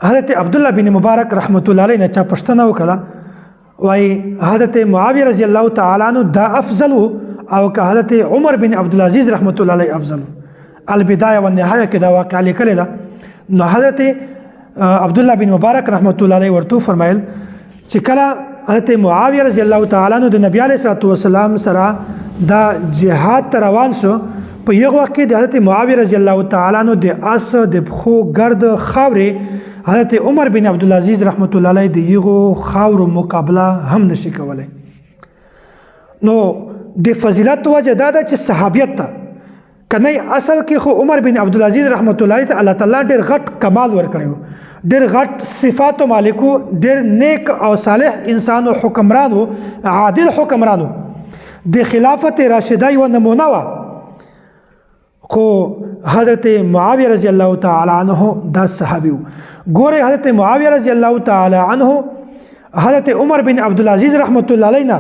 حضرت عبدالله بن مبارک رحمت الله علیه نه چا پوښتنه وکړه وای حضرت معاویه رضی الله تعالی عنہ دا افضل او که حضرت عمر بن عبدالعزیز رحمت الله علیه افضل. البدایه والنهایه کې دا واقعه لیکلې ده. نو حضرت عبدالله بن مبارک رحمت الله علیه ورته فرمایل چې کله حضرت معاویه رضی الله تعالی عنہ د نبی علیه الصلوۃ والسلام سره دا جهاد ته روان شو، په یو وخت کې د حضرت معاویه رضی الله تعالی عنہ د اس د پخو ګرد خاورې حضرت عمر بن عبدالعزیز رحمت الله علیه د یغو خاور مقابله هم نشي کولای. نو د فضیلت وجه دا ده چې صحابیت ته کنه اصل کې خو عمر بن عبدالعزیز رحمت الله علیه ته الله تعالی ډېر غټ کمال ورکړو، ډېر غټ صفات او مالکو، ډېر نیک او صالح انسان او حکمرانو، عادل حکمرانو. د خلافت راشده یو نمونه وا، خو حضرت معاویه رضی الله تعالی عنہ دا صحابي و. ګوره حضرت معاویه رضی الله تعالی عنہ حضرت عمر بن عبدالعزیز رحمت الله علیه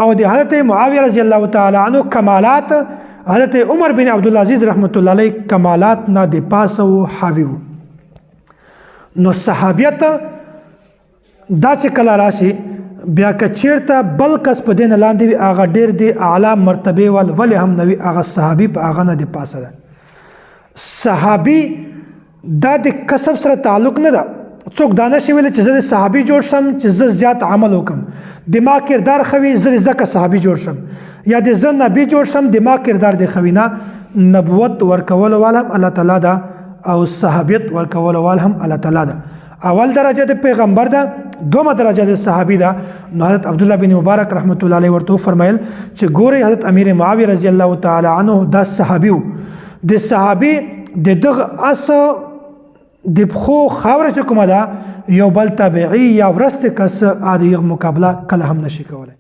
او د حضرت معاویه رضی الله تعالی عنہ کمالات حضرت عمر بن عبدالعزیز رحمت الله علیه کمالات نه د پاسو حاوی و. نو صحابیت دا چې کله راشي بیا که چیرته بل کس په دین لاندې وي هغه ډېر دی اعلی مرتبه ولې هم نه وي، هغه صحابي په هغه نه د پاسه ده. صحابي دا د کسب سره تعلق نه ده. څوک دا نشي ویلی چې زه د صحابي جوړ شم چې زه زیات عمل وکم، دماغ کردار خوي زه ځکه صحابي جوړ شم، یا د زه نبي جوړ شم دماغ کردار د خوي نه. نبوت ورکول والا هم الله تعالی ده او صحابیت ورکول والا هم الله تعالی ده. اول درجه د پیغمبر ده، دومه درجه د صحابي ده. نو حضرت عبدالله بن مبارک رحمت الله علیه ورته فرمایل چې ګوري حضرت امیر معاویه رضی الله تعالی عنہ دا صحابي و. د صحابي د دغه اس د پخو خاوره چې کومه ده یو بل تابعي یا ورسته کس عادي مقابله کله هم نشي کولای.